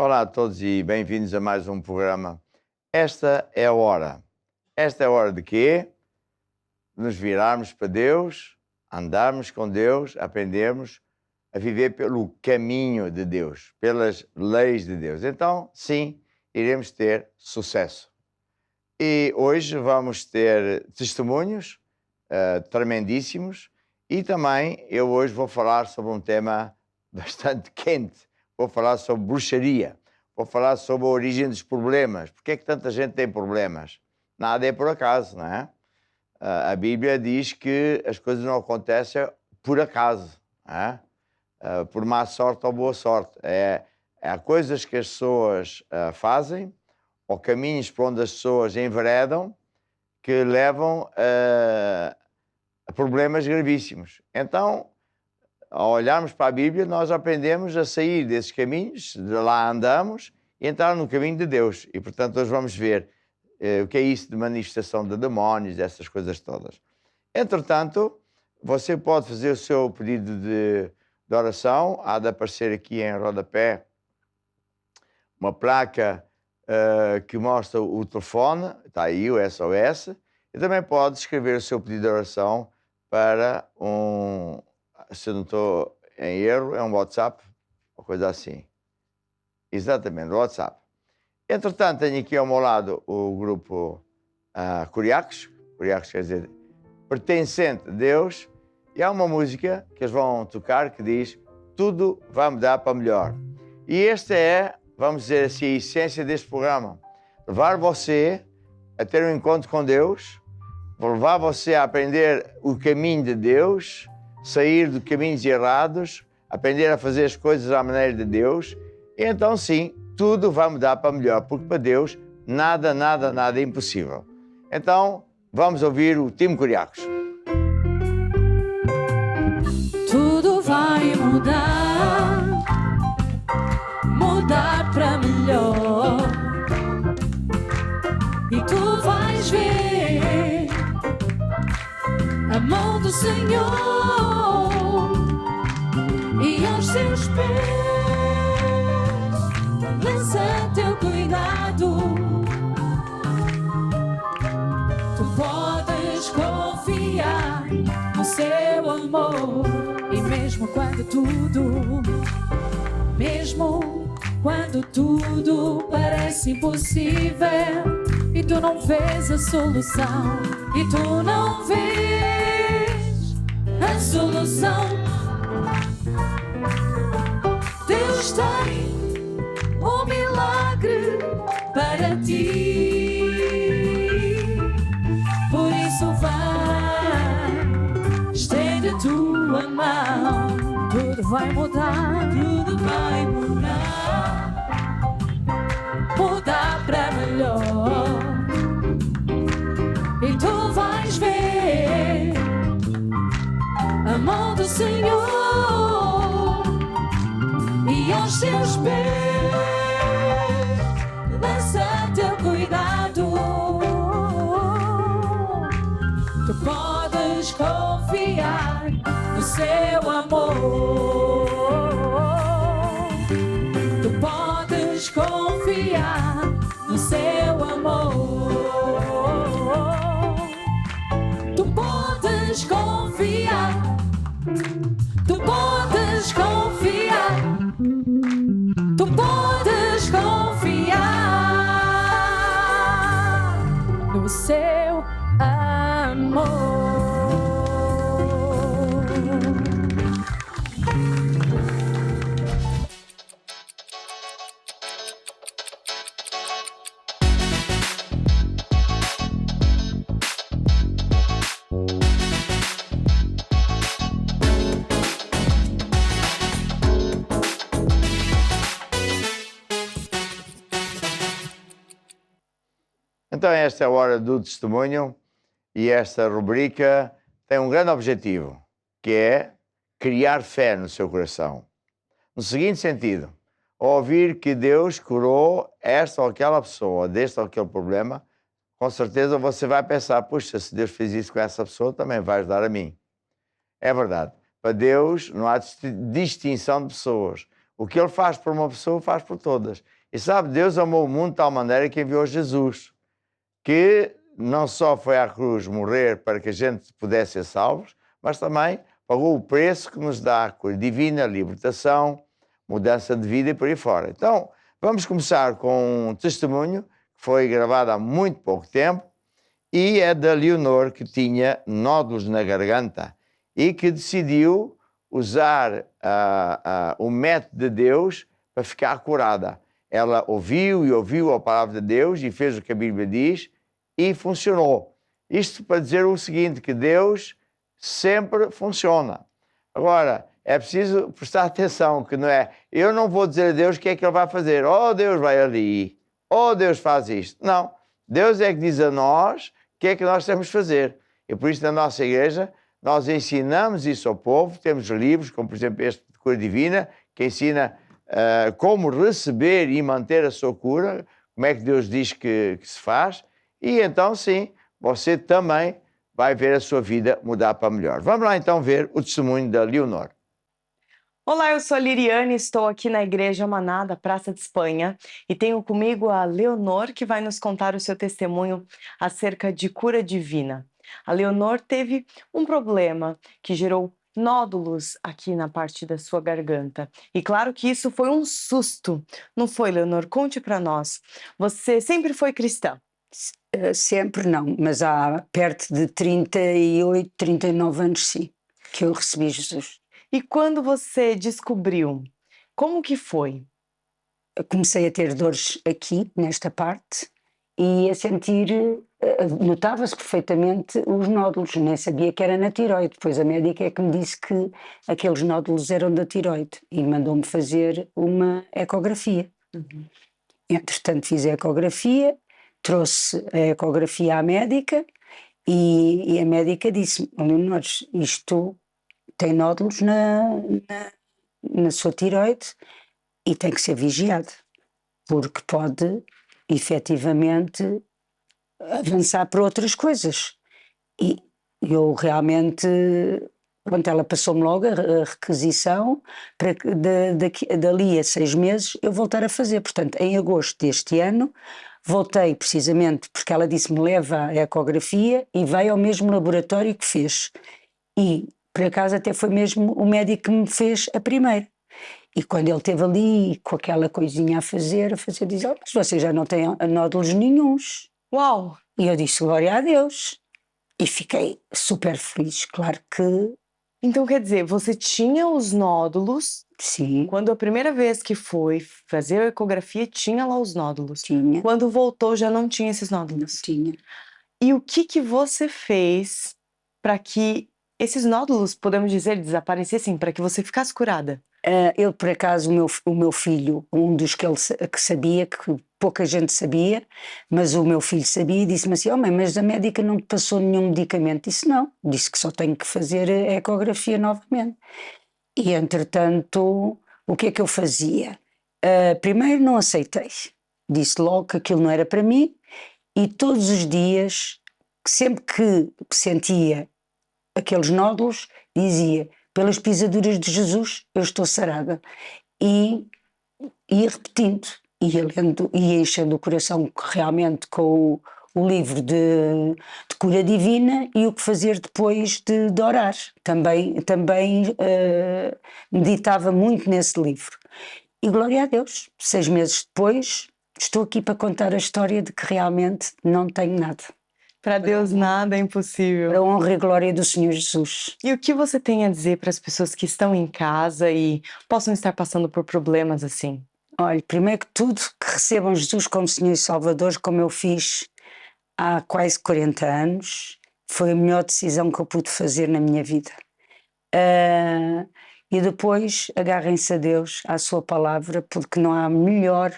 Olá a todos e bem-vindos a mais um programa. Esta é a hora. Esta é a hora de quê? Nos virarmos para Deus, andarmos com Deus, aprendermos a viver pelo caminho de Deus, pelas leis de Deus. Então, sim, iremos ter sucesso. E hoje vamos ter testemunhos tremendíssimos e também eu hoje vou falar sobre um tema bastante quente. Vou falar sobre bruxaria, vou falar sobre a origem dos problemas. Por que é que tanta gente tem problemas? Nada é por acaso, não é? A Bíblia diz que as coisas não acontecem por acaso, não é? Por má sorte ou boa sorte. Há coisas que as pessoas fazem, ou caminhos por onde as pessoas enveredam, que levam a problemas gravíssimos. Então, ao olharmos para a Bíblia, nós aprendemos a sair desses caminhos, de lá andamos, e entrar no caminho de Deus. E, portanto, hoje vamos ver o que é isso de manifestação de demónios, essas coisas todas. Entretanto, você pode fazer o seu pedido de oração. Há de aparecer aqui em rodapé uma placa que mostra o telefone, está aí o SOS, e também pode escrever o seu pedido de oração para se eu não estou em erro, é um WhatsApp, uma coisa assim. Exatamente, WhatsApp. Entretanto, tenho aqui ao meu lado o grupo Curiacos. Curiacos quer dizer pertencente a Deus. E há uma música que eles vão tocar que diz: tudo vai mudar para melhor. E esta é, vamos dizer assim, a essência deste programa. Levar você a ter um encontro com Deus, levar você a aprender o caminho de Deus, sair de caminhos errados, aprender a fazer as coisas à maneira de Deus, e então sim, tudo vai mudar para melhor, porque para Deus nada é impossível. Então, vamos ouvir o time Curiacos. Tudo vai mudar, mudar para melhor, e tu vais ver a mão do Senhor e aos seus pés lança teu cuidado. Tu podes confiar no seu amor, e mesmo quando tudo parece impossível e tu não vês a solução, e tu não vês a solução, Deus tem um milagre para ti. Por isso vai, estende a tua mão. Tudo vai mudar, tudo vai mudar para melhor, e tu vais ver a mão do Senhor e aos seus pés lança teu cuidado. Tu podes confiar no seu amor, tu podes confiar no seu amor, tu podes confiar, tu podes confiar, tu podes confiar no seu amor. Então esta é a hora do testemunho e esta rubrica tem um grande objetivo, que é criar fé no seu coração. No seguinte sentido, ao ouvir que Deus curou esta ou aquela pessoa deste ou aquele problema, com certeza você vai pensar, puxa, se Deus fez isso com essa pessoa, também vai ajudar a mim. É verdade. Para Deus não há distinção de pessoas. O que ele faz por uma pessoa, faz por todas. E sabe, Deus amou o mundo de tal maneira que enviou Jesus, que não só foi à cruz morrer para que a gente pudesse ser salvos, mas também pagou o preço que nos dá a cura divina, libertação, mudança de vida e por aí fora. Então, vamos começar com um testemunho que foi gravado há muito pouco tempo e é da Leonor, que tinha nódulos na garganta e que decidiu usar o método de Deus para ficar curada. Ela ouviu e ouviu a palavra de Deus e fez o que a Bíblia diz e funcionou. Isto para dizer o seguinte, que Deus sempre funciona. Agora, é preciso prestar atenção, que não é, eu não vou dizer a Deus o que é que Ele vai fazer. Oh, Deus vai ali. Oh, Deus faz isto. Não. Deus é que diz a nós o que é que nós temos de fazer. E por isso, na nossa igreja, nós ensinamos isso ao povo. Temos livros, como por exemplo este de Cura Divina, que ensina como receber e manter a sua cura, como é que Deus diz que se faz. E então, sim, você também vai ver a sua vida mudar para melhor. Vamos lá então ver o testemunho da Leonor. Olá, eu sou a Liriane, estou aqui na Igreja Maná da Praça de Espanha e tenho comigo a Leonor, que vai nos contar o seu testemunho acerca de cura divina. A Leonor teve um problema que gerou nódulos aqui na parte da sua garganta. E claro que isso foi um susto. Não foi, Leonor? Conte para nós. Você sempre foi cristã? Sempre não, mas há perto de 38, 39 anos, sim, que eu recebi Jesus. E quando você descobriu, como que foi? Eu comecei a ter dores aqui, nesta parte, e a sentir, notava-se perfeitamente os nódulos, nem sabia que era na tiroide, depois a médica é que me disse que aqueles nódulos eram da tiroide e mandou-me fazer uma ecografia. Entretanto fiz a ecografia, trouxe a ecografia à médica e a médica disse-me, Leonor, isto tem nódulos na sua tiroide e tem que ser vigiado, porque pode efetivamente avançar para outras coisas. E eu realmente, quando ela passou-me logo a requisição, para que dali a 6 meses eu voltar a fazer. Portanto, em agosto deste ano, voltei precisamente porque ela disse-me leva a ecografia e vai ao mesmo laboratório que fez. E, por acaso, até foi mesmo o médico que me fez a primeira. E quando ele esteve ali com aquela coisinha a fazer diz, mas você já não tem nódulos nenhuns. Uau! E eu disse, glória a Deus. E fiquei super feliz, claro que... Então quer dizer, você tinha os nódulos, Sim, quando a primeira vez que foi fazer a ecografia tinha lá os nódulos. tinha, Quando voltou já não tinha esses nódulos. tinha. E o que você fez para que esses nódulos, podemos dizer, desaparecessem, para que você ficasse curada? Ele, por acaso, o meu filho, um dos que sabia, que pouca gente sabia, mas o meu filho sabia e disse-me assim, mãe, mas a médica não te passou nenhum medicamento? Disse não, disse que só tenho que fazer a ecografia novamente. E, entretanto, o que é que eu fazia? Primeiro não aceitei, disse logo que aquilo não era para mim e todos os dias, sempre que sentia aqueles nódulos, dizia, pelas pisaduras de Jesus eu estou sarada. E ia repetindo, ia lendo, ia enchendo o coração realmente com o livro de Cura Divina e o que fazer depois de orar. Também meditava muito nesse livro. E glória a Deus, 6 meses depois estou aqui para contar a história de que realmente não tenho nada. Para Deus nada é impossível. Para a honra e glória do Senhor Jesus. E o que você tem a dizer para as pessoas que estão em casa e possam estar passando por problemas assim? Olha, primeiro que tudo, que recebam Jesus como Senhor e Salvador, como eu fiz há quase 40 anos. Foi a melhor decisão que eu pude fazer na minha vida. E depois agarrem-se a Deus, à sua palavra, porque não há melhor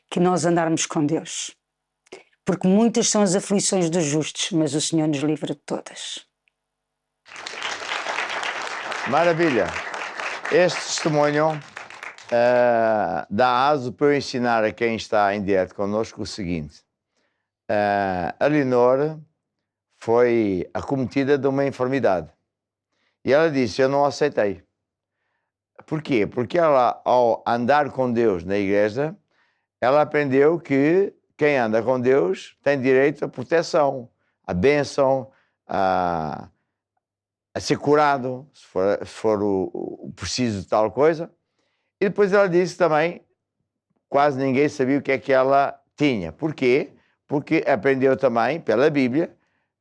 que nós andarmos com Deus. Porque muitas são as aflições dos justos, mas o Senhor nos livra de todas. Maravilha! Este testemunho dá aso para eu ensinar a quem está em direto connosco o seguinte. A Leonor foi acometida de uma enfermidade. E ela disse, eu não aceitei. Porquê? Porque ela, ao andar com Deus na igreja, ela aprendeu que quem anda com Deus tem direito à proteção, à bênção, a ser curado, se for o preciso de tal coisa. E depois ela disse também, quase ninguém sabia o que é que ela tinha. Porquê? Porque aprendeu também, pela Bíblia,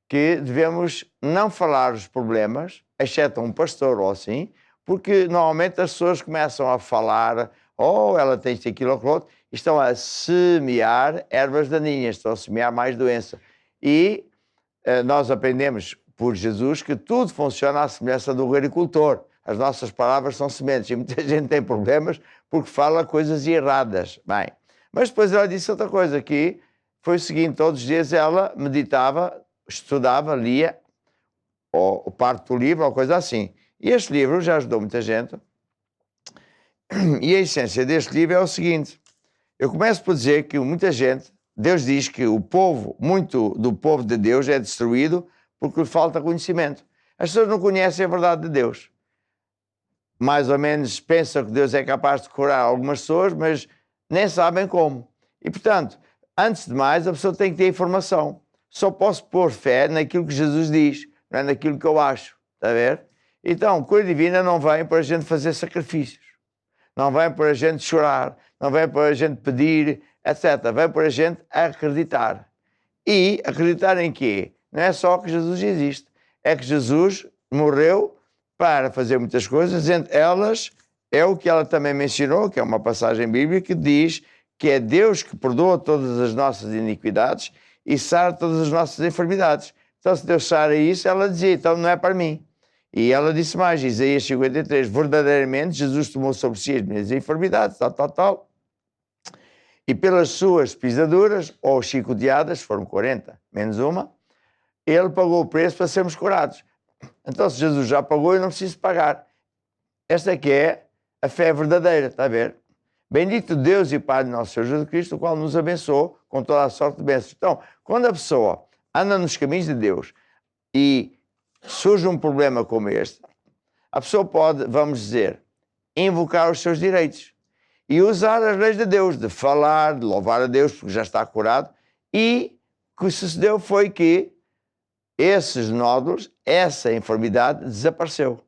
que devemos não falar os problemas, exceto um pastor ou assim, porque normalmente as pessoas começam a falar, ela tem isto, aquilo ou aquilo outro, e estão a semear ervas daninhas, estão a semear mais doença. E nós aprendemos por Jesus que tudo funciona à semelhança do agricultor. As nossas palavras são sementes e muita gente tem problemas porque fala coisas erradas. Bem, mas depois ela disse outra coisa, que foi o seguinte: todos os dias ela meditava, estudava, lia, ou parte do livro, ou coisa assim. E este livro já ajudou muita gente. E a essência deste livro é o seguinte: eu começo por dizer que muita gente, Deus diz que muito do povo de Deus é destruído porque lhe falta conhecimento. As pessoas não conhecem a verdade de Deus. Mais ou menos pensam que Deus é capaz de curar algumas pessoas, mas nem sabem como. E, portanto, antes de mais, a pessoa tem que ter informação. Só posso pôr fé naquilo que Jesus diz, não é naquilo que eu acho. Está a ver? Então, cura divina não vem para a gente fazer sacrifícios. Não vem para a gente chorar. Não vem para a gente pedir, etc. Vem para a gente acreditar. E acreditar em quê? Não é só que Jesus existe. É que Jesus morreu para fazer muitas coisas, entre elas é o que ela também mencionou, que é uma passagem bíblica que diz que é Deus que perdoa todas as nossas iniquidades e sara todas as nossas enfermidades. Então, se Deus sara isso, ela dizia, então não é para mim. E ela disse mais, Isaías 53, verdadeiramente Jesus tomou sobre si as minhas enfermidades, tal, e pelas suas pisaduras, ou chicoteadas, foram 40, menos uma, ele pagou o preço para sermos curados. Então, se Jesus já pagou, eu não preciso pagar. Esta é que é a fé verdadeira, está a ver? Bendito Deus e Pai de nosso Senhor Jesus Cristo, o qual nos abençoou com toda a sorte de bênçãos. Então, quando a pessoa anda nos caminhos de Deus e surge um problema como este, a pessoa pode, vamos dizer, invocar os seus direitos e usar as leis de Deus, de falar, de louvar a Deus, porque já está curado. E o que sucedeu foi que esses nódulos, essa enfermidade desapareceu.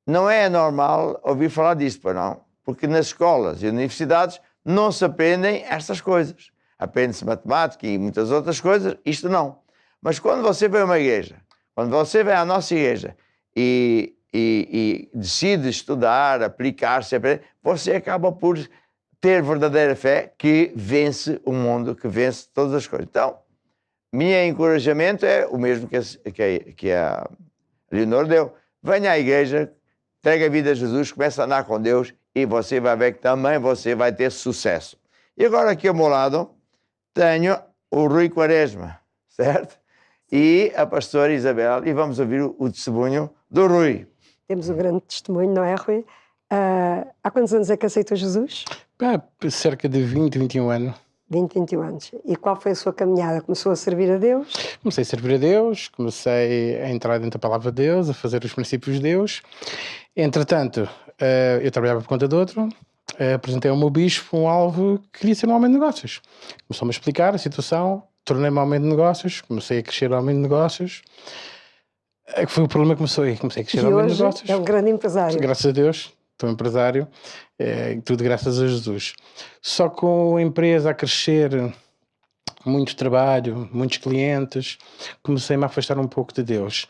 Não é normal ouvir falar disso, pois não? Porque nas escolas e universidades não se aprendem estas coisas. Aprende-se matemática e muitas outras coisas, isto não. Mas quando você vem a uma igreja, quando você vem à nossa igreja e decide estudar, aplicar-se, você acaba por ter verdadeira fé que vence o mundo, que vence todas as coisas. Então, meu encorajamento é o mesmo que a Leonor deu. Venha à igreja, entregue a vida a Jesus, comece a andar com Deus e você vai ver que também você vai ter sucesso. E agora aqui ao meu lado tenho o Rui Quaresma, certo? E a pastora Isabel, e vamos ouvir o testemunho do Rui. Temos um grande testemunho, não é, Rui? Há quantos anos é que aceitou Jesus? Cerca de 20, 21 anos. 20, 21 anos. E qual foi a sua caminhada? Começou a servir a Deus? Comecei a servir a Deus, comecei a entrar dentro da palavra de Deus, a fazer os princípios de Deus. Entretanto, eu trabalhava por conta de outro, apresentei ao meu bispo um alvo que queria ser um homem de negócios. Começou-me a explicar a situação, tornei-me homem de negócios, comecei a crescer homem de negócios. Foi o problema que começou aí, comecei a crescer homem de negócios. É um grande empresário. Graças a Deus. Estou empresário, tudo graças a Jesus. Só com a empresa a crescer, muito trabalho, muitos clientes, comecei-me a afastar um pouco de Deus.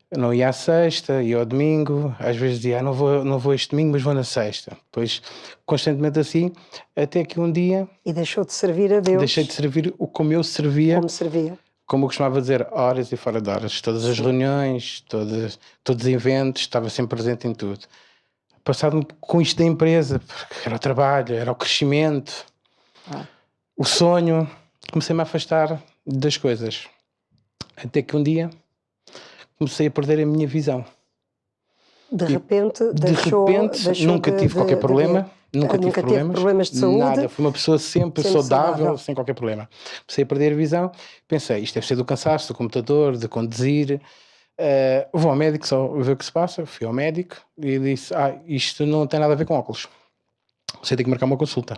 Eu não ia à sexta, ia ao domingo, às vezes dizia, não vou este domingo, mas vou na sexta. Depois, constantemente assim, até que um dia... E deixou de servir a Deus. Deixei de servir como eu servia. Como servia. Como eu costumava dizer, horas e fora de horas. Todas as reuniões, todos os eventos, estava sempre presente em tudo. Passado com isto da empresa, porque era o trabalho, era o crescimento, o sonho, comecei-me a afastar das coisas. Até que um dia comecei a perder a minha visão. De repente, deixou nunca tive qualquer problema. Nunca tive problemas de saúde. Nada, fui uma pessoa sempre saudável, sem qualquer problema. Comecei a perder a visão, pensei, isto deve ser do cansaço, do computador, de conduzir. Vou ao médico só ver o que se passa. Fui ao médico e disse, isto não tem nada a ver com óculos. Você tem que marcar uma consulta.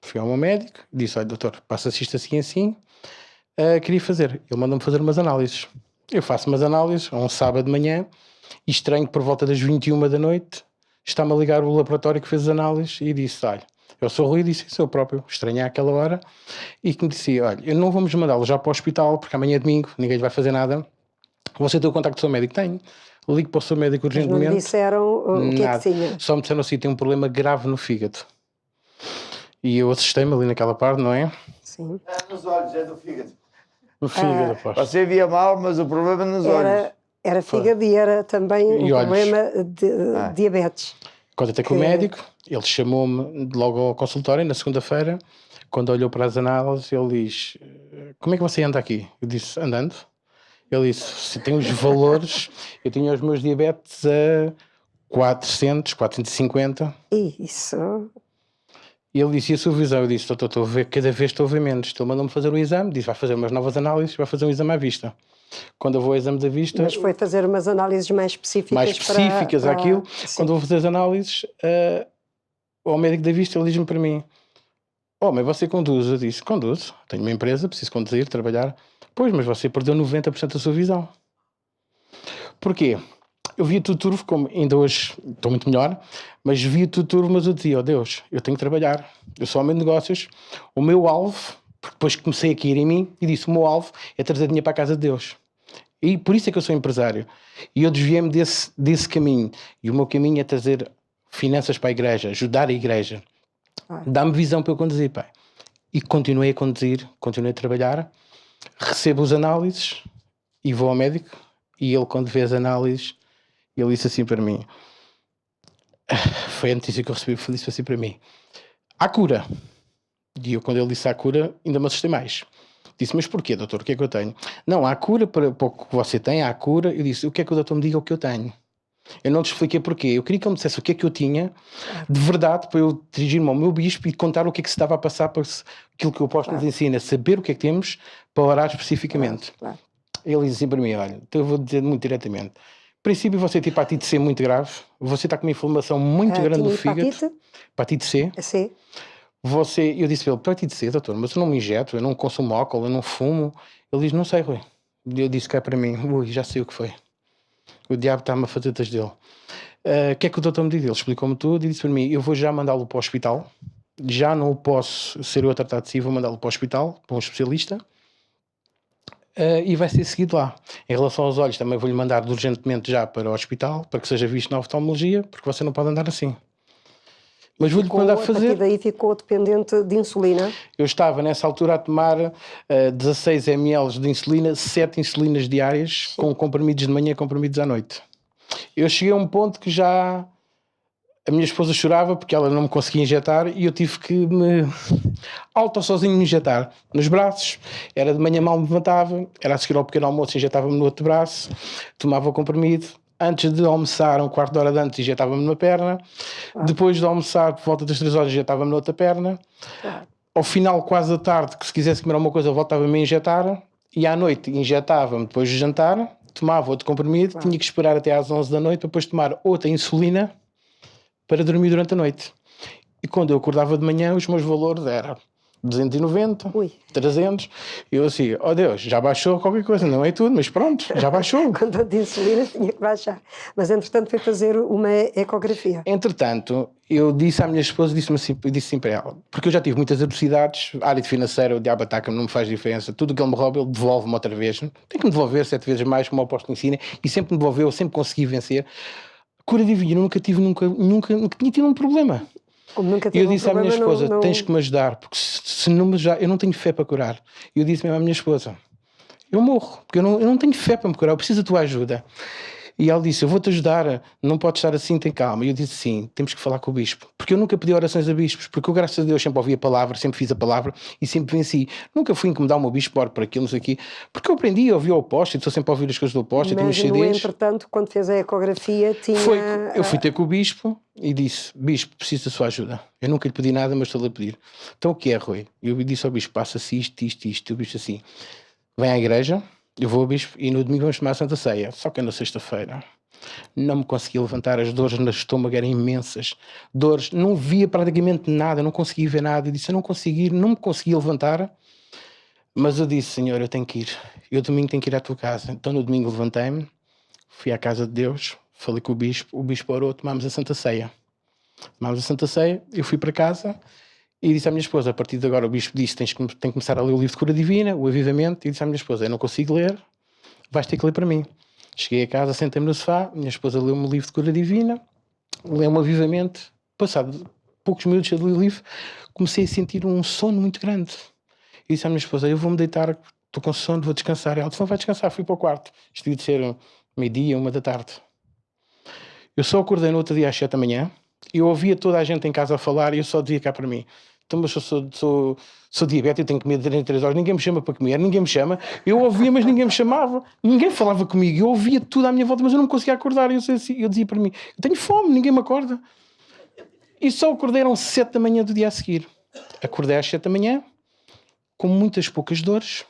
Fui ao meu médico, disse, olha doutor, passa-se isto assim assim, queria fazer. Ele mandou-me fazer umas análises. Eu faço umas análises, um sábado de manhã, e estranho que por volta das 21 da noite está-me a ligar o laboratório que fez as análises e disse, olha, eu sou o Rui, disse, sou eu próprio, estranhei àquela hora, e que me disse, olha, eu não vamos mandá-lo já para o hospital, porque amanhã é domingo, ninguém lhe vai fazer nada. Você tem o contacto do seu médico? Tenho. Ligo para o seu médico Mas não urgentemente. lhe disseram o que é Nada. que tinha. Só me disseram assim, tem um problema grave no fígado. E eu assustei-me ali naquela parte, não é? Sim. Nos olhos, é do fígado. No fígado, aposto. Você via mal, mas o problema é nos olhos. Era fígado e era também E um olhos. problema de diabetes. Quando até com o médico, ele chamou-me logo ao consultório, na segunda-feira, quando olhou para as análises, ele diz, como é que você anda aqui? Eu disse, andando. Ele disse, se tem os valores, eu tinha os meus diabetes a 400, 450. Isso. E ele disse, e a sua visão? Eu disse, estou a ver, cada vez estou a ver menos. Ele mandou-me fazer um exame, disse, vai fazer umas novas análises, vai fazer um exame à vista. Quando eu vou ao exame da vista... Mas foi fazer umas análises mais específicas para aquilo. Sim. Quando vou fazer as análises, ao médico da vista, ele diz-me para mim, mas você conduz? Eu disse, conduzo, tenho uma empresa, preciso conduzir, trabalhar. Pois, mas você perdeu 90% da sua visão. Porquê? Eu via tudo turvo, como ainda hoje estou muito melhor, mas via tudo turvo, mas eu dizia, Deus, eu tenho que trabalhar, eu sou homem de negócios, o meu alvo, porque depois comecei a cair em mim, e disse, o meu alvo é trazer dinheiro para a casa de Deus. E por isso é que eu sou empresário. E eu desviei-me desse caminho. E o meu caminho é trazer finanças para a igreja, ajudar a igreja. Dá-me visão para eu conduzir, pai. E continuei a conduzir, continuei a trabalhar, recebo as análises e vou ao médico, e ele, quando vê as análises, ele disse assim para mim, foi a notícia que eu recebi, ele disse assim para mim, há cura. E eu, quando ele disse há cura, ainda me assustei mais. Disse, mas porquê, doutor? O que é que eu tenho? Não, há cura para o que você tem, há cura. Eu disse, o que é que o doutor me diga o que eu tenho? Eu não te expliquei porquê. Eu queria que ele me dissesse o que é que eu tinha, de verdade, para eu dirigir-me ao meu bispo e contar o que é que se estava a passar para aquilo que o apóstolo nos ensina, saber o que é que temos para orar especificamente. Claro. Ele disse assim para mim, olha, então eu vou dizer muito diretamente. Em princípio, você tem hepatite C muito grave, você está com uma inflamação muito grande no fígado. Hepatite C. Sim. Eu disse para ele, hepatite C, doutor, mas eu não me injeto, eu não consumo álcool, eu não fumo. Ele diz, não sei, Rui. Eu disse cá para mim, já sei o que foi. O diabo está-me a fazer das dele. O que é que o doutor me disse? Ele explicou-me tudo e disse para mim, eu vou já mandá-lo para o hospital, já não posso ser eu a tratar de si, vou mandá-lo para o hospital, para um especialista, e vai ser seguido lá. Em relação aos olhos, também vou-lhe mandar urgentemente já para o hospital, para que seja visto na oftalmologia, porque você não pode andar assim. Mas vou-lhe mandar fazer. A partir daí ficou dependente de insulina? Eu estava nessa altura a tomar 16 ml de insulina, 7 insulinas diárias, com comprimidos de manhã e comprimidos à noite. Eu cheguei a um ponto que já a minha esposa chorava porque ela não me conseguia injetar e eu tive que me sozinho me injetar nos braços. Era de manhã, mal me levantava, era a seguir ao pequeno almoço, injetava-me no outro braço, tomava o comprimido. Antes de almoçar, um quarto de hora de antes, injetava-me numa perna. Depois de almoçar, por volta das 3 horas, injetava-me na outra perna. Ao final, quase da tarde, que se quisesse comer alguma coisa, voltava-me a injetar. E à noite, injetava-me depois de jantar, tomava outro comprimido, tinha que esperar até às 11 da noite para depois tomar outra insulina para dormir durante a noite. E quando eu acordava de manhã, os meus valores eram 290, 300. Eu assim, Deus, já baixou qualquer coisa, não é tudo, mas pronto, já baixou. Quando a de insulina tinha que baixar. Mas entretanto foi fazer uma ecografia. Entretanto, eu disse à minha esposa, disse assim para ela, porque eu já tive muitas adversidades, a área financeira, o diabo ataca-me, não me faz diferença, tudo o que ele me rouba, ele devolve-me outra vez. Tem que me devolver 7 vezes mais, como o apóstolo ensina, e sempre me devolveu, eu sempre consegui vencer. Cura divina, eu nunca tinha tido um problema. E eu disse à minha esposa, tens que me ajudar, porque se não me ajudar, eu não tenho fé para curar. E eu disse mesmo à minha esposa, eu morro, porque eu não tenho fé para me curar, eu preciso da tua ajuda. E ela disse, eu vou-te ajudar, não podes estar assim, tem calma. E eu disse, sim, temos que falar com o bispo. Porque eu nunca pedi orações a bispos, porque eu, graças a Deus, sempre ouvi a palavra, sempre fiz a palavra e sempre venci. Nunca fui incomodar o meu bispo, oro por aquilo, não sei o quê, porque eu aprendi, eu ouvi o apóstolo, estou sempre a ouvir as coisas do apóstolo, tenho os CDs. Mas, entretanto, quando fez a ecografia, tinha... Eu fui ter com o bispo e disse, bispo, preciso da sua ajuda. Eu nunca lhe pedi nada, mas estou-lhe a pedir. Então o que é, Rui? Eu disse ao bispo, passa-se isto. O bispo assim, vem à igreja, Eu vou ao bispo e no domingo vamos tomar a Santa Ceia. Só que na sexta-feira não me conseguia levantar, as dores no estômago eram imensas. Dores, não via praticamente nada, não conseguia ver nada. Eu disse, eu não me conseguia levantar. Mas eu disse, Senhor, eu tenho que ir. Eu domingo tenho que ir à tua casa. Então no domingo levantei-me, fui à casa de Deus, falei com o bispo orou, tomámos a Santa Ceia. Tomámos a Santa Ceia, eu fui para casa e disse à minha esposa, a partir de agora o bispo disse, tem que começar a ler o livro de cura divina, o avivamento, e disse à minha esposa, eu não consigo ler, vais ter que ler para mim. Cheguei a casa, sentei-me no sofá, minha esposa leu-me o livro de cura divina, leu-me avivamento, passado poucos minutos de ler o livro, comecei a sentir um sono muito grande. E disse à minha esposa, eu vou-me deitar, estou com sono, vou descansar. Ela disse, não vai descansar, fui para o quarto. Isto devia de ser meio-dia, 1h da tarde. Eu só acordei no outro dia às 7 da manhã, e eu ouvia toda a gente em casa a falar, e eu só dizia cá para mim, então, mas eu sou diabético, eu tenho que comer 33 horas, ninguém me chama para comer, ninguém me chama. Eu ouvia, mas ninguém me chamava, ninguém falava comigo, eu ouvia tudo à minha volta, mas eu não conseguia acordar. Eu dizia para mim, eu tenho fome, ninguém me acorda. E só acordei, eram 7 da manhã do dia a seguir. Acordei às 7 da manhã, com muitas poucas dores,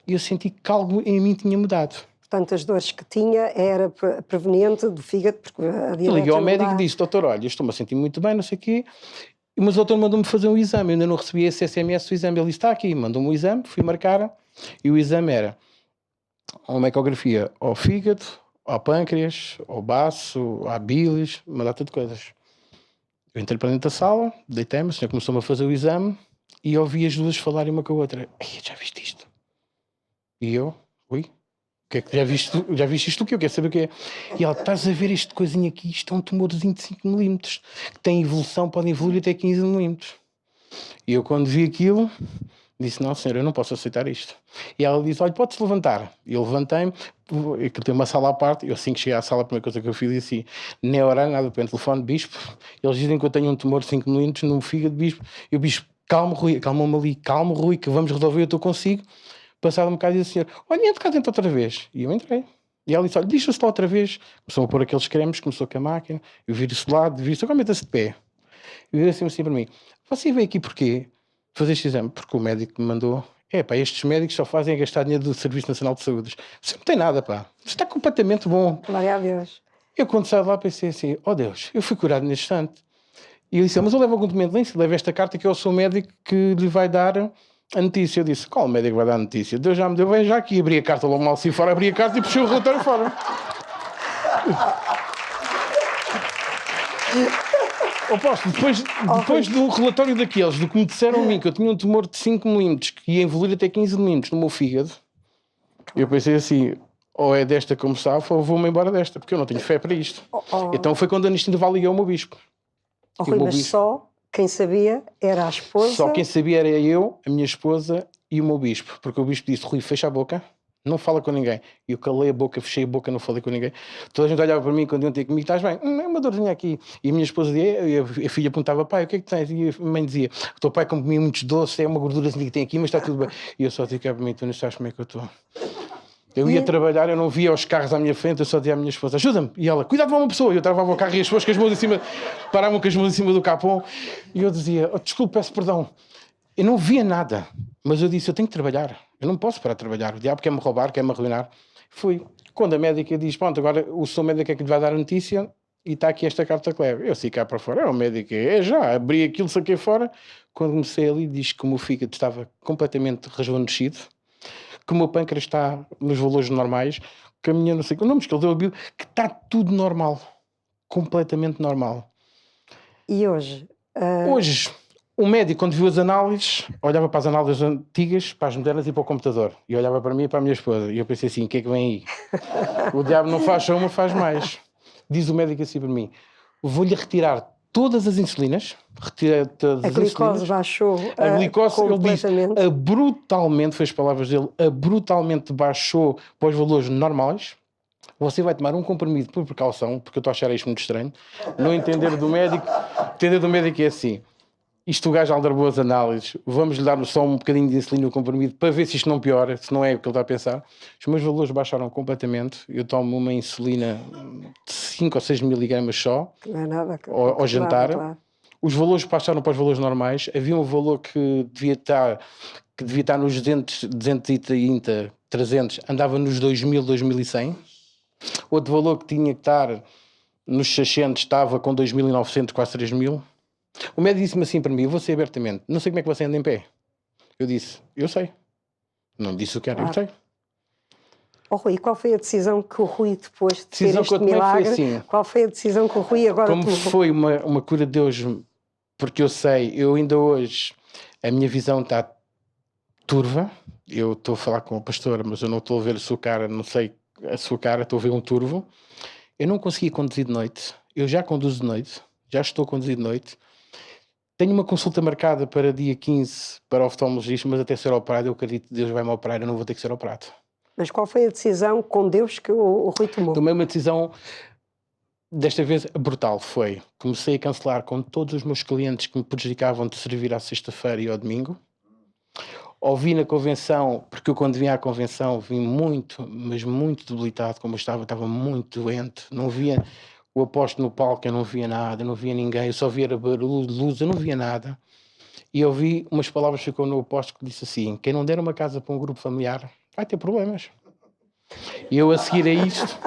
e eu senti que algo em mim tinha mudado. Portanto, as dores que tinha era proveniente do fígado, porque a diabetes Eu liguei ao não médico dá. e disse, doutor, olha, estou-me a sentir muito bem, não sei o quê, mas o doutor mandou-me fazer um exame, eu ainda não recebi esse SMS do exame, ele disse, está aqui, mandou-me um exame, fui marcar, e o exame era uma ecografia ao fígado, ao pâncreas, ao baço, à bilis, uma data de coisas. Eu entrei para dentro da sala, deitei-me, o senhor começou-me a fazer o exame, e ouvi as duas falarem uma com a outra. Ei, já viste isto? E eu, ui, o que é que já viste isto o quê? Eu quero saber o que é. E ela, estás a ver este coisinho aqui? Isto é um tumorzinho de 5 milímetros, que tem evolução, pode evoluir até 15 milímetros. E eu, quando vi aquilo, disse, não, senhora, eu não posso aceitar isto. E ela disse, olha, pode-se levantar. E eu levantei-me, que tem uma sala à parte, eu assim que cheguei à sala, a primeira coisa que eu fiz, disse assim, nem orar, nada, para o telefone, bispo, eles dizem que eu tenho um tumor de 5 milímetros no fígado, bispo, e o bispo, calma, Rui, calma-me ali, calma, Rui, que vamos resolver, eu estou consigo. Passado um bocado, disse a senhora, olha, entra cá dentro outra vez. E eu entrei. E ela disse, olha, deixa-se lá outra vez. Começou a pôr aqueles cremes, começou com a máquina, eu viro-se de lado, viro-se, agora meta-se de pé. E vira assim para mim, você veio aqui porquê? Fazer este exame? Porque o médico me mandou, pá, estes médicos só fazem gastar dinheiro do Serviço Nacional de Saúde. Você não tem nada, pá. Você está completamente bom. Glória a Deus. Eu, quando saí de lá, pensei assim, oh Deus, eu fui curado neste instante. E ele disse, mas eu levo algum documento, nem se leva esta carta que eu sou o médico que lhe vai dar a notícia. Eu disse, qual médico vai dar a notícia? Deus já me deu, vem já aqui, abri a carta logo mal assim fora, abri a carta e puxei o relatório fora. Oposto, depois do relatório daqueles, do que me disseram a mim, que eu tinha um tumor de 5 milímetros, que ia evoluir até 15 milímetros no meu fígado, eu pensei assim, ou é desta como sabe, ou vou-me embora desta, porque eu não tenho fé para isto. Então foi quando a Anistinho Val ligou ao meu bispo. Rui, mas só quem sabia era a esposa. Só quem sabia era eu, a minha esposa e o meu bispo. Porque o bispo disse, Rui, fecha a boca, não fala com ninguém. E eu calei a boca, fechei a boca, não falei com ninguém. Toda a gente olhava para mim quando iam ter comigo, estás bem? É uma dorzinha aqui. E a minha esposa dizia, e a filha apontava, pai, o que é que tens? E a mãe dizia, o teu pai comia muitos doces, é uma gordurazinha que tem aqui, mas está tudo bem. E eu só dizia para mim, tu não sabes como é que eu estou. Eu ia trabalhar, eu não via os carros à minha frente, eu só dizia à minha esposa, ajuda-me. E ela, cuidado, vai uma pessoa. E eu travava o carro e as pessoas com as mãos em cima, paravam com as mãos em cima do capão. E eu dizia, desculpe, peço perdão. Eu não via nada, mas eu disse, eu tenho que trabalhar. Eu não posso parar de trabalhar. O diabo quer-me roubar, quer-me arruinar. Fui. Quando a médica diz, pronto, agora o seu médico é que lhe vai dar a notícia e está aqui esta carta que leva. Eu saí cá para fora, o médico já, abri aquilo, saquei fora. Quando comecei ali, diz que o meu fígado estava completamente resvanecido, que o meu pâncreas está nos valores normais, que a minha não sei, não, mas que ele deu a Bíblia, que está tudo normal, completamente normal. E hoje? Hoje, o médico, quando viu as análises, olhava para as análises antigas, para as modernas e para o computador, e olhava para mim e para a minha esposa, e eu pensei assim, o que é que vem aí? O diabo não faz só uma, faz mais. Diz o médico assim para mim, vou-lhe retirar todas as insulinas, retira todas A as glicose insulinas. baixou A glicose, ele disse, completamente. brutalmente, foi as palavras dele, brutalmente baixou para os valores normais. Você vai tomar um comprimido por precaução, porque eu estou a achar isto muito estranho. Não entender do médico é assim, isto o gajo aldrabou as análises, vamos lhe dar só um bocadinho de insulina no comprimido para ver se isto não piora, se não é o que ele está a pensar. Os meus valores baixaram completamente, eu tomo uma insulina de 5 ou 6 miligramas só, Não é nada. ao jantar. Claro. Os valores passaram para os valores normais. Havia um valor que devia estar nos 230, 300, andava nos 2000, 2100. Outro valor que tinha que estar nos 600 estava com 2.900, quase 3.000. O médico disse-me assim para mim, eu vou ser abertamente, não sei como é que você anda em pé. Eu disse, eu sei. Não disse o que era, eu sei. Oh, Rui, qual foi a decisão que o Rui, depois de ter Decisão que este eu tomei foi milagre, assim. qual foi a decisão que o Rui agora Como tomou? foi uma cura de Deus, porque eu sei, eu ainda hoje, a minha visão está turva. Eu estou a falar com a pastora, mas eu não estou a ver a sua cara, não sei a sua cara, estou a ver um turvo. Eu não consegui conduzir de noite. Eu já conduzo de noite, já estou a conduzir de noite. Tenho uma consulta marcada para dia 15 para o oftalmologista, mas até ser operado, eu acredito que Deus vai-me operar, eu não vou ter que ser operado. Mas qual foi a decisão com Deus que o Rui tomou? Tomei uma decisão, desta vez brutal, foi. Comecei a cancelar com todos os meus clientes que me prejudicavam de servir à sexta-feira e ao domingo. Ouvi na convenção, porque eu quando vim à convenção vim muito, mas muito debilitado, como eu estava muito doente, não via o apóstolo no palco, eu não via nada, não via ninguém, eu só via barulho de luz, eu não via nada. E ouvi umas palavras que ficou no apóstolo que disse assim, quem não der uma casa para um grupo familiar vai ter problemas. E eu a seguir a isto,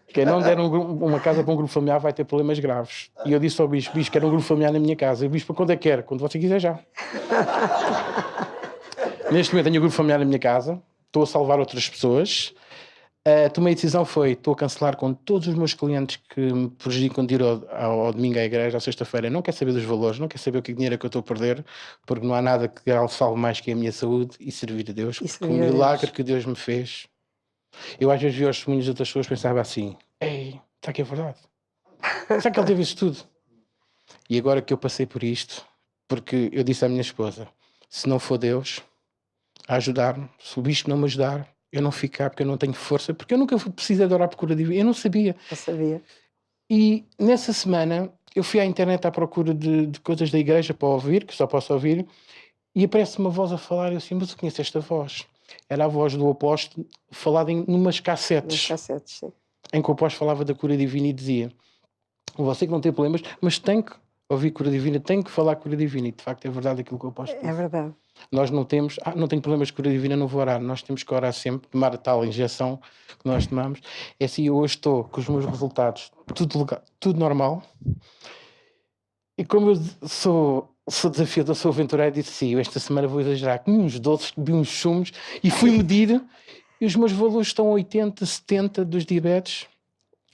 quem não der uma casa para um grupo familiar vai ter problemas graves. E eu disse ao bispo, quero um grupo familiar na minha casa. E o bispo, quando é que quer? Quando você quiser já. Neste momento tenho um grupo familiar na minha casa, estou a salvar outras pessoas. Tomei a decisão, estou a cancelar com todos os meus clientes que me prejudicam de ir ao domingo à igreja, à sexta-feira. Não quero saber dos valores, não quero saber o que dinheiro é que eu estou a perder, porque não há nada que salve mais que a minha saúde e servir a Deus. O milagre que Deus me fez. Eu às vezes vi os testemunhos de outras pessoas e pensava assim, ei, será que é verdade? Será que ele teve isso tudo? E agora que eu passei por isto, porque eu disse à minha esposa, se não for Deus a ajudar-me, se o bispo não me ajudar, eu não fico cá porque eu não tenho força, porque eu nunca precisei de orar por cura divina, eu não sabia. Eu sabia. E nessa semana eu fui à internet à procura de coisas da igreja para ouvir, que só posso ouvir, e aparece uma voz a falar, e eu assim, mas eu conheço esta voz. Era a voz do apóstolo falada em umas cassetes. Sim. Em que o apóstolo falava da cura divina e dizia, você que não tem problemas, mas tem que ouvir cura divina, tem que falar cura divina. E de facto é verdade aquilo que o apóstolo disse. É verdade. Nós não temos, não tenho problemas de cura divina, não vou orar. Nós temos que orar sempre, tomar a tal injeção que nós tomamos. É assim, eu hoje estou com os meus resultados, tudo normal. E como eu sou desafiador, sou aventureiro, disse sim, eu esta semana vou exagerar. Comi uns doces, bebi uns sumos e fui medir e os meus valores estão 80, 70 dos diabetes.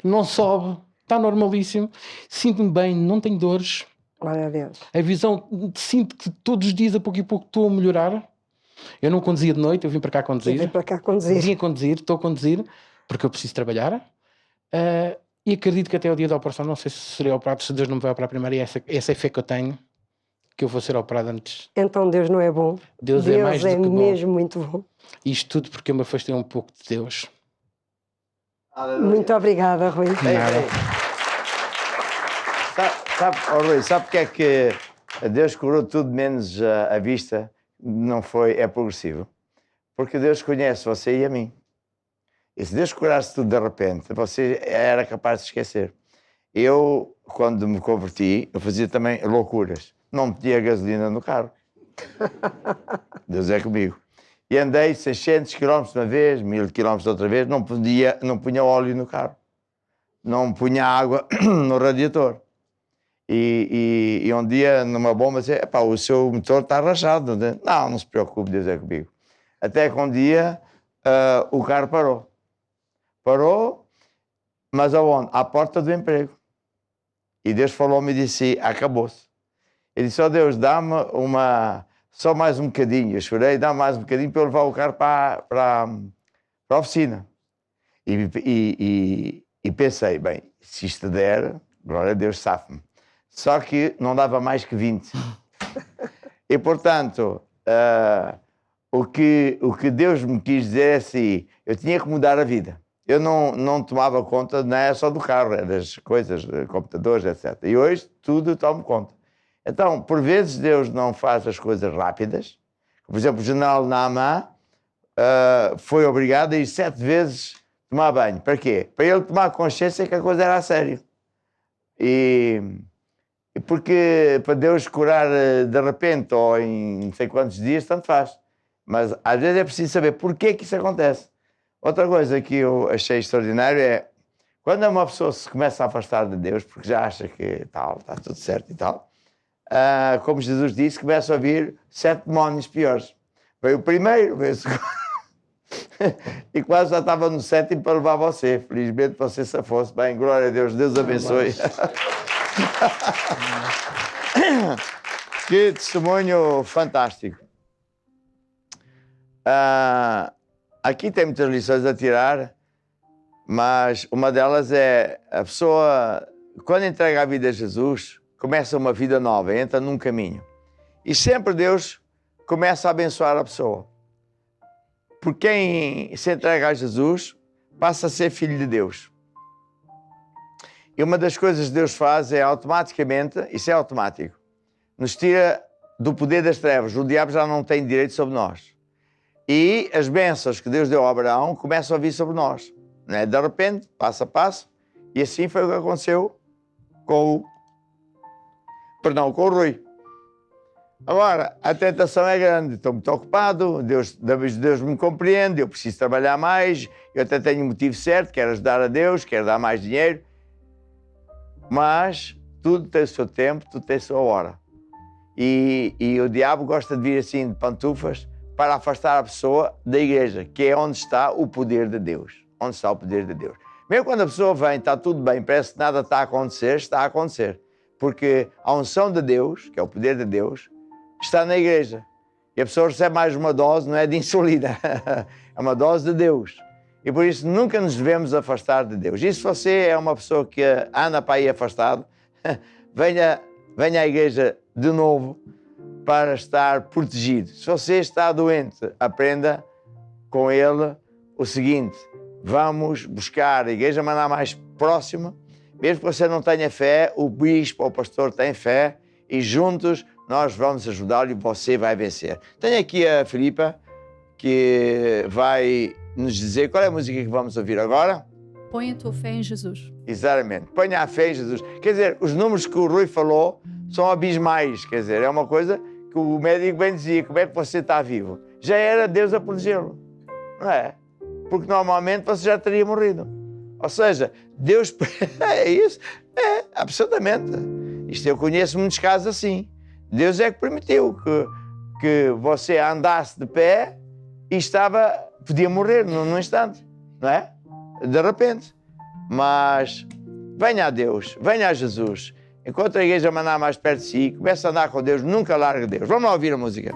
Não sobe, está normalíssimo. Sinto-me bem, não tenho dores. Glória a Deus. A visão, sinto que todos os dias, a pouco e pouco, estou a melhorar. Eu não conduzia de noite, eu vim para cá conduzir. Vim para cá conduzir. Vim a conduzir, estou a conduzir, porque eu preciso trabalhar. E acredito que até o dia da operação, não sei se serei operado, se Deus não me vai operar primeiro, e essa é a fé que eu tenho, que eu vou ser operado antes. Então Deus não é bom. Deus é mais do que bom. Mesmo muito bom. Isto tudo porque eu me afastei um pouco de Deus. Muito obrigada, Rui. Nada. Sabe porque é que Deus curou tudo menos a vista? Não foi, é progressivo. Porque Deus conhece você e a mim. E se Deus curasse tudo de repente, você era capaz de esquecer. Eu, quando me converti, eu fazia também loucuras. Não metia gasolina no carro. Deus é comigo. E andei 600 km de uma vez, 1000 km de outra vez, não punha óleo no carro. Não punha água no radiador. E um dia, numa bomba, disse, o seu motor está rachado. Não se preocupe, Deus é comigo. Até que um dia o carro parou. Parou, mas aonde? À porta do emprego. E Deus falou-me e disse, acabou-se. Ele disse, Deus, dá-me só mais um bocadinho. Eu chorei, dá-me mais um bocadinho para eu levar o carro para a oficina. E pensei, bem, se isto der, glória a Deus, safe-me. Só que não dava mais que 20. E, portanto, o que Deus me quis dizer é assim, eu tinha que mudar a vida. Eu não tomava conta, não é só do carro, é das coisas, computadores, etc. E hoje tudo eu tomo conta. Então, por vezes Deus não faz as coisas rápidas. Por exemplo, o general Naaman foi obrigado a ir 7 vezes tomar banho. Para quê? Para ele tomar consciência que a coisa era a sério. E porque para Deus curar de repente ou em não sei quantos dias, tanto faz. Mas às vezes é preciso saber porquê que isso acontece. Outra coisa que eu achei extraordinário é quando uma pessoa se começa a afastar de Deus, porque já acha que tal, está tudo certo e tal, como Jesus disse, começam a vir 7 demónios piores. Veio o primeiro, veio o segundo, e quase já estava no 7º para levar você. Felizmente você se fosse. Bem, glória a Deus, Deus abençoe. Que testemunho fantástico. Aqui tem muitas lições a tirar, mas uma delas é a pessoa, quando entrega a vida a Jesus, começa uma vida nova, entra num caminho. E sempre Deus começa a abençoar a pessoa. Porque quem se entrega a Jesus passa a ser filho de Deus. E uma das coisas que Deus faz é automaticamente, isso é automático, nos tira do poder das trevas. O diabo já não tem direito sobre nós. E as bênçãos que Deus deu a Abraão começam a vir sobre nós. Não é? De repente, passo a passo. E assim foi o que aconteceu com o Rui. Agora, a tentação é grande. Estou muito ocupado, Deus me compreende, eu preciso trabalhar mais, eu até tenho um motivo certo, quero ajudar a Deus, quero dar mais dinheiro. Mas tudo tem o seu tempo, tudo tem a sua hora. E o diabo gosta de vir assim de pantufas para afastar a pessoa da igreja, que é onde está o poder de Deus. Onde está o poder de Deus. Mesmo quando a pessoa vem, está tudo bem, parece que nada está a acontecer. Porque a unção de Deus, que é o poder de Deus, está na igreja. E a pessoa recebe mais uma dose, não é de insulina, é uma dose de Deus. E por isso nunca nos devemos afastar de Deus. E se você é uma pessoa que anda para aí afastado, venha à igreja de novo para estar protegido. Se você está doente, aprenda com ele o seguinte: vamos buscar a igreja Maná mais próxima, mesmo que você não tenha fé, o bispo ou o pastor tem fé, e juntos nós vamos ajudá-lo e você vai vencer. Tenho aqui a Filipa, que vai nos dizer qual é a música que vamos ouvir agora. Põe a tua fé em Jesus. Exatamente, ponha a fé em Jesus. Quer dizer, os números que o Rui falou são abismais, quer dizer, é uma coisa que o médico bem dizia: como é que você está vivo? Já era Deus a protegê-lo, não é? Porque normalmente você já teria morrido. Ou seja, Deus... é isso? É, absolutamente. Isto eu conheço muitos casos assim. Deus é que permitiu que você andasse de pé e podia morrer num instante, não é? De repente. Mas venha a Deus, venha a Jesus. Encontre a igreja Maná mais perto de si, comece a andar com Deus, nunca largue Deus. Vamos lá ouvir a música.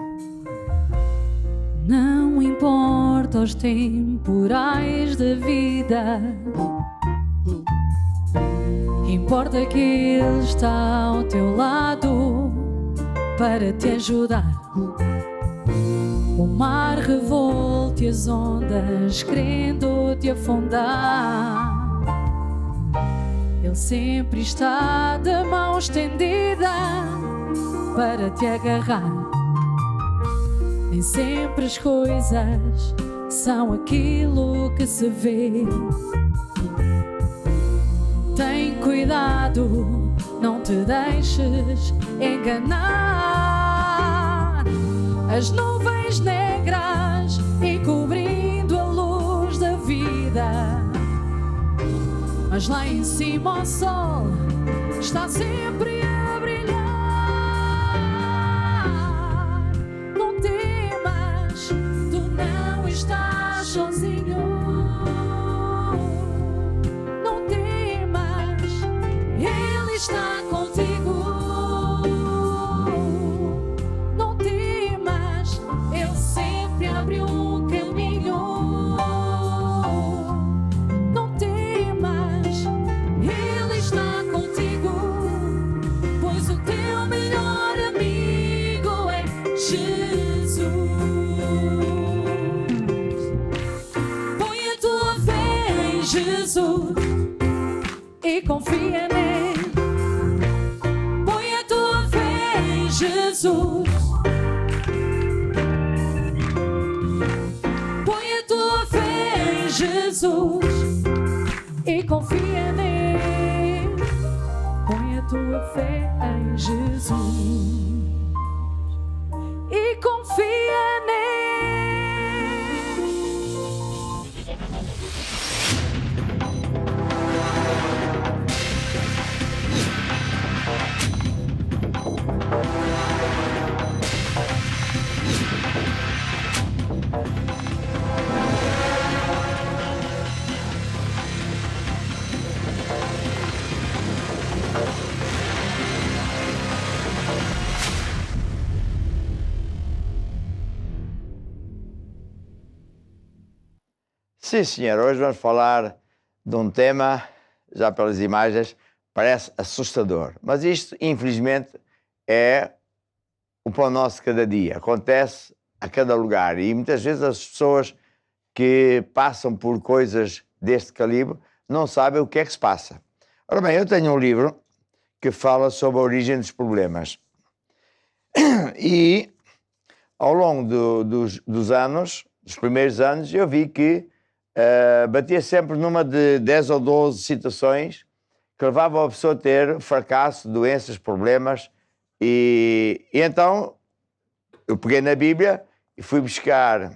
Não importa os temporais da vida, importa que Ele está ao teu lado para te ajudar. O mar revolte as ondas querendo te afundar. Ele sempre está de mão estendida para te agarrar. Nem sempre as coisas são aquilo que se vê. Tem cuidado, não te deixes enganar. As nuvens negras encobrindo a luz da vida, mas lá em cima o sol está sempre a brilhar. Não temas, tu não estás sozinho. Não temas, Ele está contigo. Não temas, Ele sempre abre um caminho. Não temas, Ele está contigo, pois o teu melhor amigo é Jesus. Põe a tua fé em Jesus e confia nele. Põe a tua fé em Jesus. Põe a tua fé em Jesus e confia nele. Põe a tua fé em Jesus e confia nele. Sim, senhor. Hoje vamos falar de um tema, já pelas imagens, parece assustador. Mas isto, infelizmente, é o pão nosso de cada dia. Acontece a cada lugar. E muitas vezes as pessoas que passam por coisas deste calibre não sabem o que é que se passa. Ora bem, eu tenho um livro que fala sobre a origem dos problemas. E ao longo dos anos, dos primeiros anos, eu vi que batia sempre numa de 10 ou 12 situações que levavam a pessoa a ter fracasso, doenças, problemas. E então eu peguei na Bíblia e fui buscar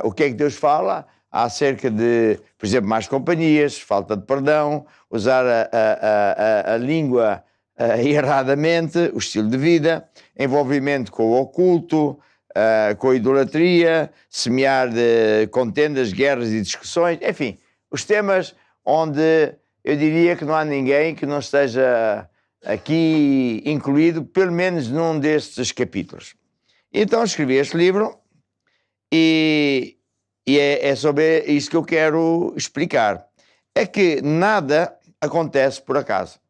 o que é que Deus fala acerca de, por exemplo, más companhias, falta de perdão, usar a língua erradamente, o estilo de vida, envolvimento com o oculto, com a idolatria, semear de contendas, guerras e discussões, enfim, os temas onde eu diria que não há ninguém que não esteja aqui incluído, pelo menos num destes capítulos. Então escrevi este livro e é sobre isso que eu quero explicar. É que nada acontece por acaso.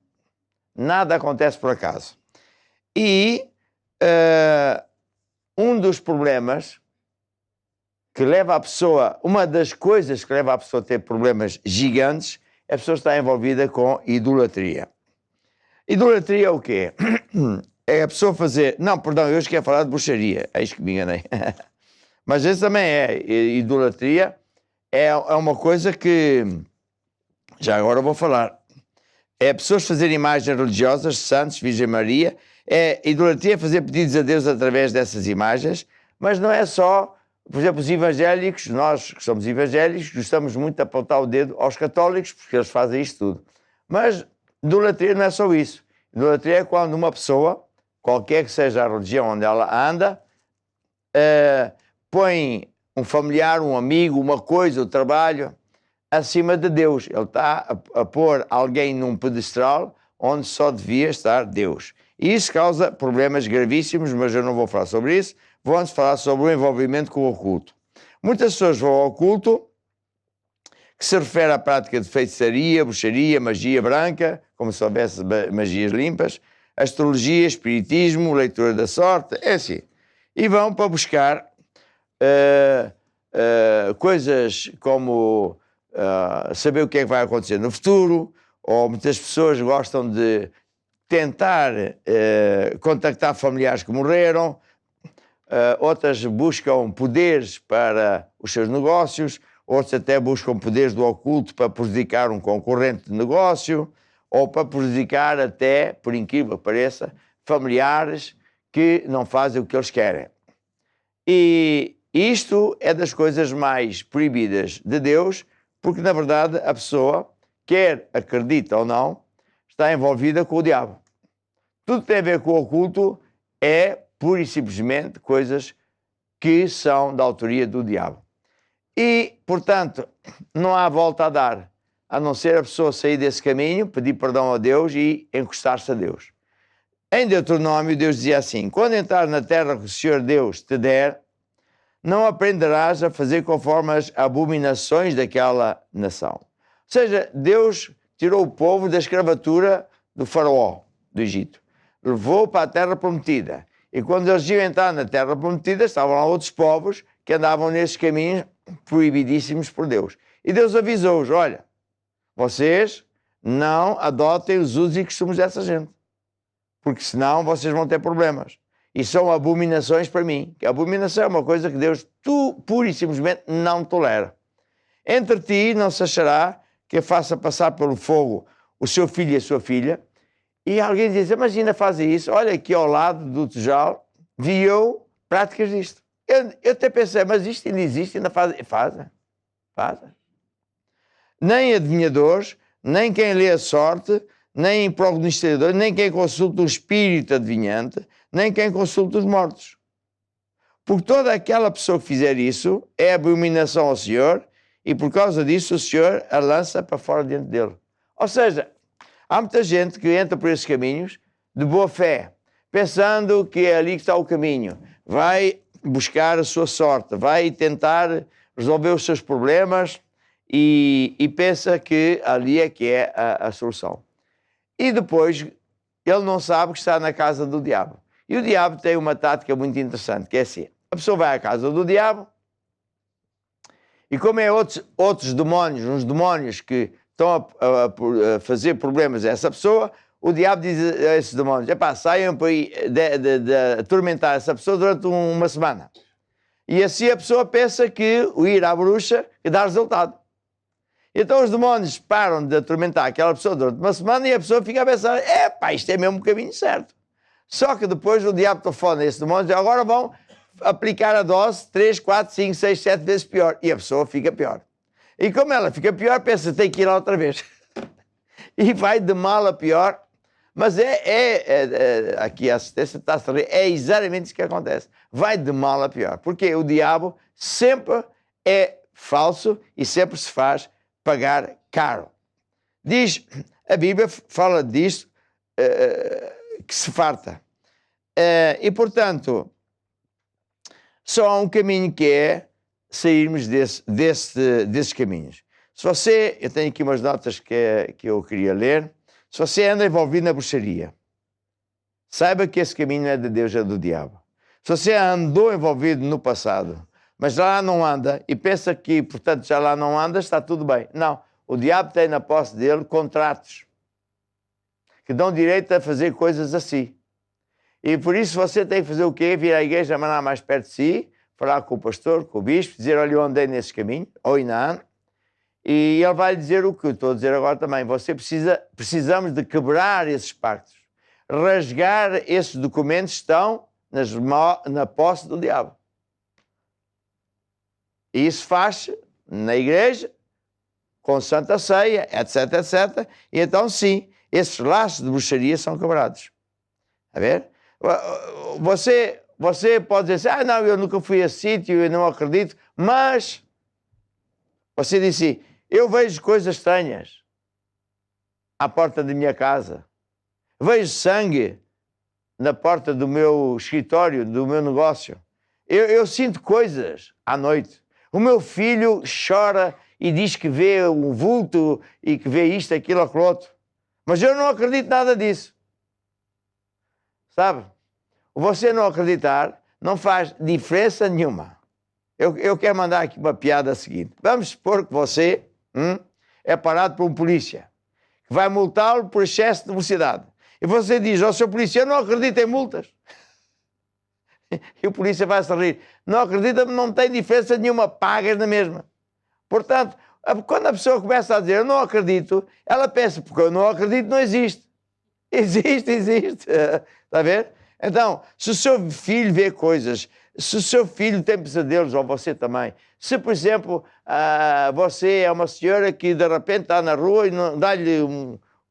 Nada acontece por acaso. E um dos problemas que leva a pessoa, uma das coisas que leva a pessoa a ter problemas gigantes, é a pessoa estar envolvida com idolatria. Idolatria é o quê? É a pessoa fazer... Não, perdão, eu hoje quero falar de bruxaria. É isso que me enganei. Mas esse também é. Idolatria é uma coisa que... Já agora vou falar. É pessoas fazerem imagens religiosas, santos, Virgem Maria. É idolatria fazer pedidos a Deus através dessas imagens. Mas não é só... Por exemplo, os evangélicos, nós que somos evangélicos, gostamos muito de apontar o dedo aos católicos, porque eles fazem isto tudo. Mas idolatria não é só isso. Idolatria é quando uma pessoa, qualquer que seja a religião onde ela anda, põe um familiar, um amigo, uma coisa, o trabalho, acima de Deus. Ele está a pôr alguém num pedestal onde só devia estar Deus. E isso causa problemas gravíssimos, mas eu não vou falar sobre isso. Vou antes falar sobre o envolvimento com o oculto. Muitas pessoas vão ao oculto, que se refere à prática de feitiçaria, bruxaria, magia branca, como se houvesse magias limpas, astrologia, espiritismo, leitura da sorte, é assim. E vão para buscar coisas como saber o que é que vai acontecer no futuro, ou muitas pessoas gostam de tentar contactar familiares que morreram, outras buscam poderes para os seus negócios, outros até buscam poderes do oculto para prejudicar um concorrente de negócio, ou para prejudicar até, por incrível que pareça, familiares que não fazem o que eles querem. E isto é das coisas mais proibidas de Deus, porque na verdade a pessoa, quer acredita ou não, está envolvida com o diabo. Tudo que tem a ver com o oculto é pura e simplesmente coisas que são da autoria do diabo. E, portanto, não há volta a dar, a não ser a pessoa sair desse caminho, pedir perdão a Deus e encostar-se a Deus. Em Deuteronômio, Deus dizia assim: quando entrar na terra que o Senhor Deus te der, não aprenderás a fazer conforme as abominações daquela nação. Ou seja, Deus tirou o povo da escravatura do faraó, do Egito. Levou para a terra prometida. E quando eles iam entrar na terra prometida, estavam lá outros povos que andavam nesses caminhos proibidíssimos por Deus. E Deus avisou-os: olha, vocês não adotem os usos e costumes dessa gente, porque senão vocês vão ter problemas. E são abominações para mim. Que a abominação é uma coisa que Deus pura e simplesmente não tolera. Entre ti não se achará que faça passar pelo fogo o seu filho e a sua filha. E alguém diz: mas ainda fazem isso? Olha, aqui ao lado do Tujal, vi eu práticas disto. Eu até pensei: mas isto ainda existe? Ainda fazem? Fazem. Nem adivinhadores, nem quem lê a sorte, nem prognosticadores, nem quem consulta o espírito adivinhante, nem quem consulta os mortos. Porque toda aquela pessoa que fizer isso é abominação ao Senhor, e por causa disso o Senhor a lança para fora diante dele. Ou seja, há muita gente que entra por esses caminhos de boa fé, pensando que é ali que está o caminho. Vai buscar a sua sorte, vai tentar resolver os seus problemas e pensa que ali é que é a solução. E depois ele não sabe que está na casa do diabo. E o diabo tem uma tática muito interessante, que é assim: a pessoa vai à casa do diabo e como é outros demónios, uns demónios que estão a fazer problemas a essa pessoa, o diabo diz a esses demónios: epá, saiam para aí de atormentar essa pessoa durante uma semana. E assim a pessoa pensa que o ir à bruxa dá resultado. Então os demónios param de atormentar aquela pessoa durante uma semana e a pessoa fica a pensar: epá, isto é mesmo o caminho certo. Só que depois o diabo telefona a esse demónio e agora vão aplicar a dose 3, 4, 5, 6, 7 vezes pior. E a pessoa fica pior. E como ela fica pior, pensa: tem que ir lá outra vez. E vai de mal a pior. Mas aqui a assistência está-se a rir, é exatamente isso que acontece. Vai de mal a pior. Porque o diabo sempre é falso e sempre se faz pagar caro. Diz, a Bíblia fala disto, que se farta. E, portanto, só há um caminho, que é sairmos desses caminhos. Se você, eu tenho aqui umas notas que eu queria ler. Se você anda envolvido na bruxaria, saiba que esse caminho não é de Deus, é do diabo. Se você andou envolvido no passado, mas lá não anda e pensa que, portanto, já lá não anda, está tudo bem. Não, o diabo tem na posse dele contratos que dão direito a fazer coisas assim. E por isso você tem que fazer o quê? Vir à igreja, mandar mais perto de si, falar com o pastor, com o bispo, dizer: olha, eu andei nesse caminho, ou ainda ando. E ele vai dizer o que eu estou a dizer agora também. Precisamos de quebrar esses pactos. Rasgar esses documentos que estão na posse do diabo. E isso faz na igreja, com Santa Ceia, etc, etc. E então, sim, esses laços de bruxaria são quebrados. A ver? Você pode dizer assim: não, eu nunca fui a esse sítio, eu não acredito. Mas você disse: eu vejo coisas estranhas à porta da minha casa. Vejo sangue na porta do meu escritório, do meu negócio. Eu sinto coisas à noite. O meu filho chora e diz que vê um vulto e que vê isto, aquilo, aquilo outro. Mas eu não acredito nada disso. Sabe? Você não acreditar não faz diferença nenhuma. Eu quero mandar aqui uma piada seguinte. Vamos supor que você é parado por um polícia que vai multá-lo por excesso de velocidade. E você diz ao seu polícia: eu não acredito em multas. E o polícia vai se rir: não acredita, não tem diferença nenhuma, pagas na mesma. Portanto, quando a pessoa começa a dizer: eu não acredito, ela pensa: porque eu não acredito, não existe. Existe. Está a ver? Então, se o seu filho vê coisas, se o seu filho tem pesadelos, ou você também, se, por exemplo, você é uma senhora que de repente está na rua e dá-lhe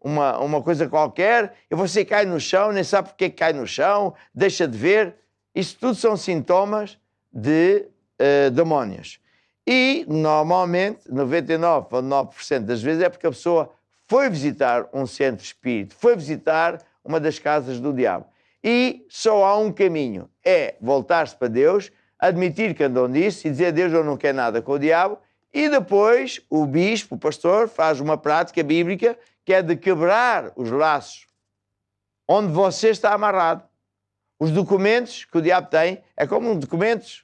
uma coisa qualquer e você cai no chão, nem sabe porque cai no chão, deixa de ver, isso tudo são sintomas de demónios. E, normalmente, 99,9% das vezes é porque a pessoa foi visitar um centro espírita, foi visitar uma das casas do diabo. E só há um caminho, é voltar-se para Deus, admitir que andou nisso e dizer: a Deus, eu não quero nada com o diabo. E depois o bispo, o pastor, faz uma prática bíblica que é de quebrar os laços onde você está amarrado. Os documentos que o diabo tem é como documentos.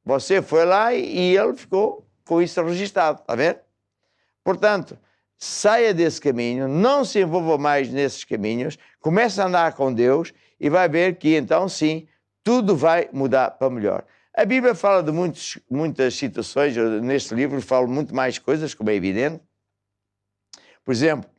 Você foi lá e ele ficou com isso registado, está a ver? Portanto, saia desse caminho, não se envolva mais nesses caminhos, comece a andar com Deus e vai ver que então sim, tudo vai mudar para melhor. A Bíblia fala de muitas situações, eu, neste livro falo muito mais coisas, como é evidente. Por exemplo,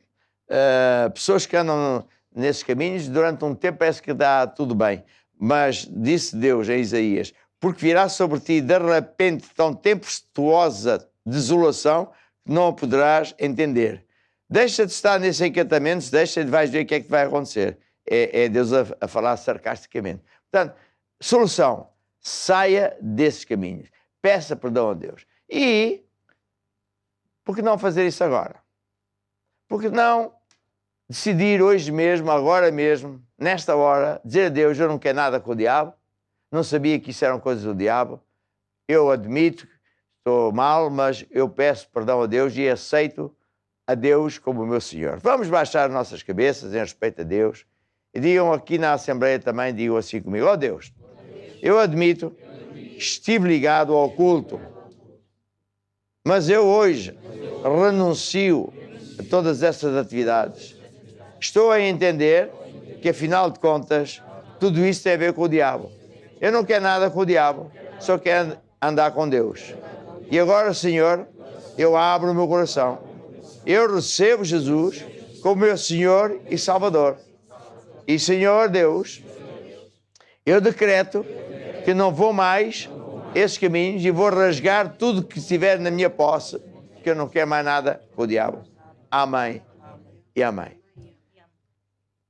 pessoas que andam nesses caminhos, durante um tempo parece que dá tudo bem, mas disse Deus em Isaías: porque virá sobre ti de repente tão tempestuosa desolação que não a poderás entender. Deixa de estar nesses encantamentos, vais ver o que é que vai acontecer. É Deus a falar sarcasticamente. Portanto, solução: saia desses caminhos. Peça perdão a Deus. E por que não fazer isso agora? Por que não decidir hoje mesmo, agora mesmo, nesta hora, dizer a Deus: eu não quero nada com o diabo, não sabia que isso eram coisas do diabo, eu admito, estou mal, mas eu peço perdão a Deus e aceito a Deus como o meu Senhor. Vamos baixar as nossas cabeças em respeito a Deus e digam aqui na Assembleia também, digam assim comigo: ó Deus, eu admito que estive ligado ao culto, mas eu hoje renuncio a todas essas atividades. Estou a entender que, afinal de contas, tudo isso tem a ver com o diabo. Eu não quero nada com o diabo, só quero andar com Deus. E agora, Senhor, eu abro o meu coração. Eu recebo Jesus como meu Senhor e Salvador. E, Senhor Deus, eu decreto que não vou mais esses caminhos e vou rasgar tudo que estiver na minha posse, que eu não quero mais nada com o diabo. Amém e amém.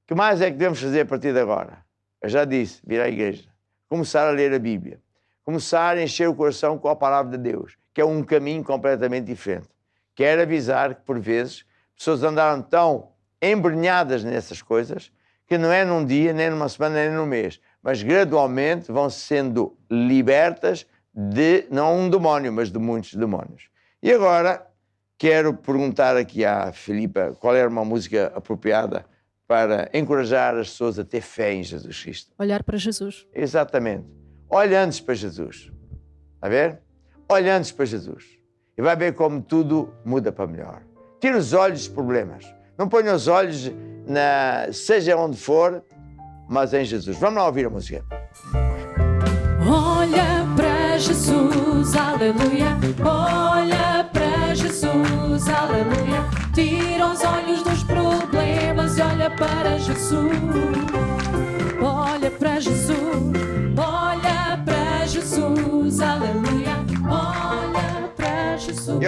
O que mais é que devemos fazer a partir de agora? Eu já disse, vir à igreja, começar a ler a Bíblia, começar a encher o coração com a palavra de Deus, que é um caminho completamente diferente. Quero avisar que, por vezes, pessoas andaram tão embrenhadas nessas coisas que não é num dia, nem numa semana, nem num mês, mas gradualmente vão sendo libertas de, não um demónio, mas de muitos demónios. E agora, quero perguntar aqui à Filipa qual era uma música apropriada para encorajar as pessoas a ter fé em Jesus Cristo. Olhar para Jesus. Exatamente. Olha antes para Jesus. Está a ver? Olha antes para Jesus. E vai ver como tudo muda para melhor. Tira os olhos dos problemas. Não ponha os olhos, seja onde for, mas em Jesus. Vamos lá ouvir a música. Olha para Jesus, aleluia. Olha para Jesus, aleluia. Tira os olhos dos problemas e olha para Jesus. Olha para Jesus, olha para Jesus, aleluia. Olha para Jesus.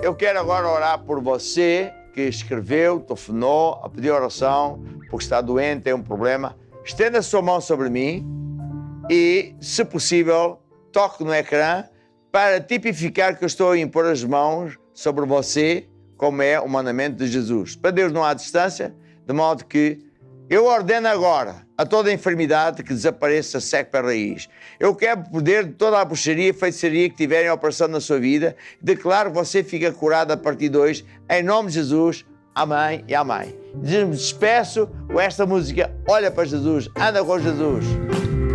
Eu quero agora orar por você que escreveu, telefonou, a pedir oração, porque está doente, tem um problema. Estenda a sua mão sobre mim e, se possível, toque no ecrã para tipificar que eu estou a impor as mãos sobre você, como é o mandamento de Jesus. Para Deus não há distância, de modo que eu ordeno agora a toda enfermidade que desapareça seque para a raiz. Eu quero poder de toda a bruxaria e feitiçaria que tiverem operação na sua vida. Declaro que você fica curado a partir de hoje, em nome de Jesus. Amém e amém. Me despeço com esta música. Olha para Jesus, anda com Jesus.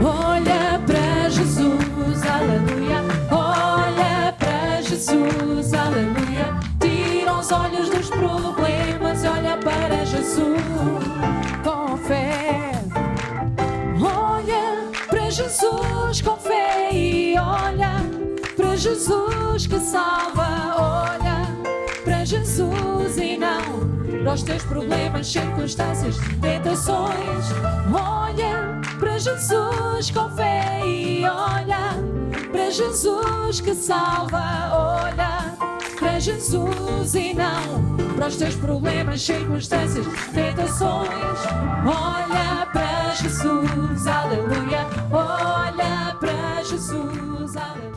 Olha para Jesus, aleluia. Olha para Jesus, aleluia. Tira os olhos dos problemas e olha para Jesus com fé. Olha para Jesus com fé e olha para Jesus que salva. Olha para Jesus e não para os teus problemas, circunstâncias, tentações. Olha para Jesus com fé e olha para Jesus que salva. Olha para Jesus e não para os teus problemas, circunstâncias, tentações. Olha para Jesus, aleluia. Olha para Jesus, aleluia.